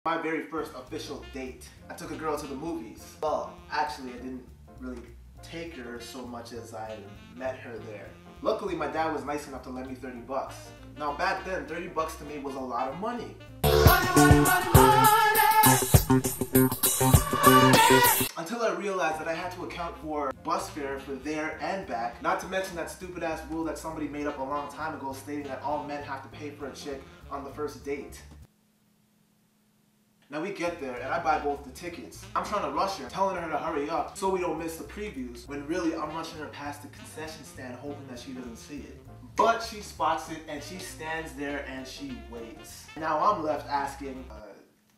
My very first official date. I took a girl to the movies. Well, actually I didn't really take her so much as I met her there. Luckily my dad was nice enough to lend me 30 bucks. Now back then, 30 bucks to me was a lot of money. Until I realized that I had to account for bus fare for there and back, not to mention that stupid ass rule that somebody made up a long time ago stating that all men have to pay for a chick on the first date. Now we get there and I buy both the tickets. I'm trying to rush her, telling her to hurry up so we don't miss the previews, when really I'm rushing her past the concession stand hoping that she doesn't see it. But she spots it and she stands there and she waits. Now I'm left asking,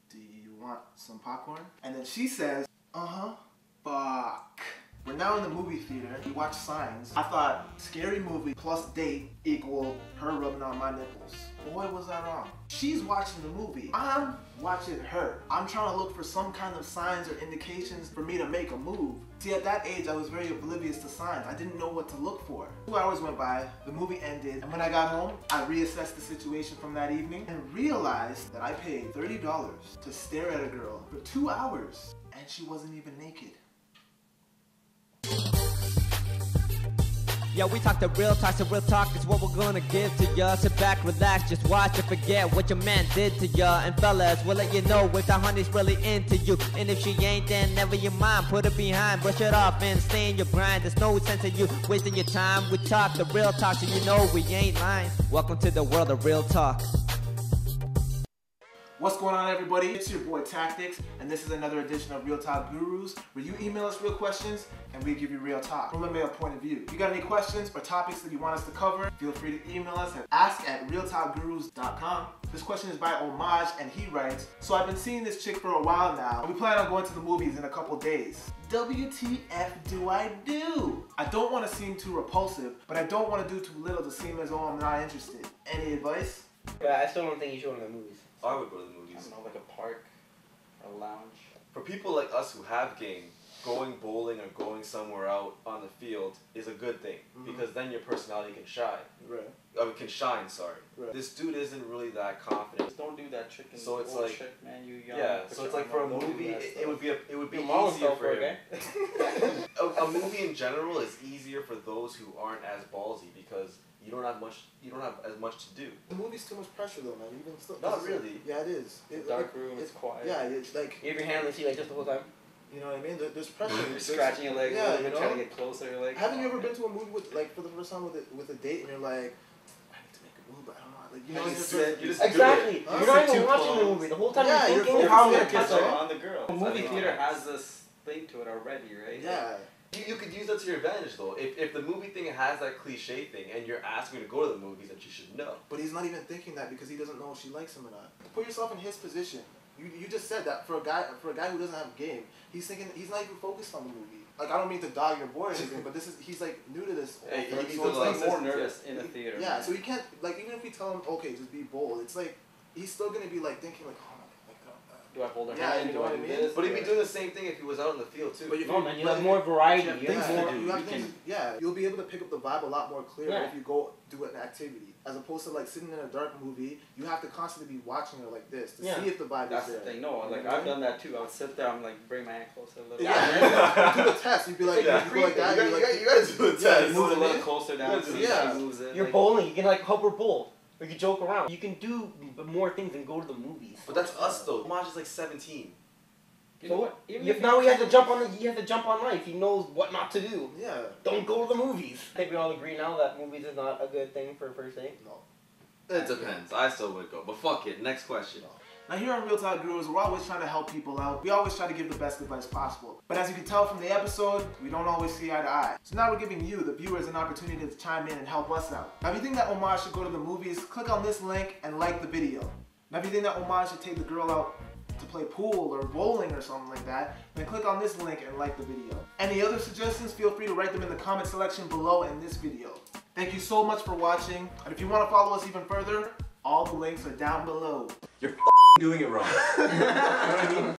do you want some popcorn? And then she says, fuck. We're now in the movie theater, we watch Signs. I thought scary movie plus date equal her rubbing on my nipples. Boy, was I wrong. She's watching the movie, I'm watching her. I'm trying to look for some kind of signs or indications for me to make a move. See, at that age, I was very oblivious to signs. I didn't know what to look for. 2 hours went by, the movie ended, and when I got home, I reassessed the situation from that evening and realized that I paid $30 to stare at a girl for 2 hours, and she wasn't even naked. Yo, we talk the real talk, so real talk is what we're gonna give to ya. Sit back, relax, just watch and forget what your man did to ya. And fellas, we'll let you know if the honey's really into you. And if she ain't, then never your mind, put it behind, brush it off and stay in your grind. There's no sense in you wasting your time. We talk the real talk, so you know we ain't lying. Welcome to the world of real talk. What's going on, everybody? It's your boy Tactics, and this is another edition of Real Talk Gurus, where you email us real questions and we give you real talk from a male point of view. If you got any questions or topics that you want us to cover, feel free to email us at ask@realtalkgurus.com. This question is by Homage, and he writes, so I've been seeing this chick for a while now, and we plan on going to the movies in a couple days. WTF do I do? I don't want to seem too repulsive, but I don't want to do too little to seem as though I'm not interested. Any advice? Yeah, I still don't think you should go to the movies. I would go to the movies. I don't know, like a park, or a lounge. For people like us who have game, going bowling or going somewhere out on the field is a good thing, because then your personality can shine. Right. Can shine, sorry. Right. This dude isn't really that confident. Just don't do that chicken. So it's like, shit, man. You young. yeah. So it's like for a movie, it would be easier for him. A movie in general is easier for those who aren't as ballsy, because you don't have as much to do. The movie's too much pressure though, man. Even still, not really. Yeah, it is. Dark room, it's quiet. Yeah, it's like you have your hand on the seat like just the whole time. You know what I mean? There's pressure. You're scratching your leg. Yeah, you're trying to get closer. Like, haven't you ever been to a movie with, like, for the first time with a date, and you're like, I need to make a move, but I don't know. Like, you know, you just exactly. Huh? You're not even watching the movie. The whole time you're thinking how I'm gonna kiss on the girl. The movie theater has this thing to it already, right? Yeah. You could use that to your advantage though. If the movie thing has that cliche thing and you're asking her to go to the movies, then she should know. But he's not even thinking that because he doesn't know if she likes him or not. Put yourself in his position. You just said that for a guy who doesn't have game, he's thinking he's not even focused on the movie. Like, I don't mean to dog your boy or anything, but he's like new to this. Hey, he's like more nervous in a theater. Yeah, so he can't, like, even if we tell him, okay, just be bold, it's like he's still gonna be like thinking like, oh, do I hold her hand? Do I do this? But he'd be doing the same thing if he was out in the field too. But no, man, you have more variety. You have more. Yeah, you'll be able to pick up the vibe a lot more clear if you go do an activity, as opposed to like sitting in a dark movie. You have to constantly be watching her like this to see if the vibe is there. That's the thing. No, like I've done that too. I would sit there, I'm like, bring my hand closer a little. Yeah, do the test. You'd be like, you go like that. You gotta do the test. Move a little closer down. You're bowling. You can like help her bowl. Or you joke around. You can do more things than go to the movies. But that's us though. Homage is like 17. You know what? If now he has to jump on life. He knows what not to do. Yeah. Don't go to the movies. I think we all agree now that movies is not a good thing for a first date. No. It depends. I still would go. But fuck it. Next question. Now here on Real Talk Gurus, we're always trying to help people out. We always try to give the best advice possible. But as you can tell from the episode, we don't always see eye to eye. So now we're giving you, the viewers, an opportunity to chime in and help us out. Now if you think that Homage should go to the movies, click on this link and like the video. Now if you think that Homage should take the girl out to play pool or bowling or something like that, then click on this link and like the video. Any other suggestions, feel free to write them in the comment section below in this video. Thank you so much for watching, and if you want to follow us even further, all the links are down below. You're doing it wrong. You know what I mean?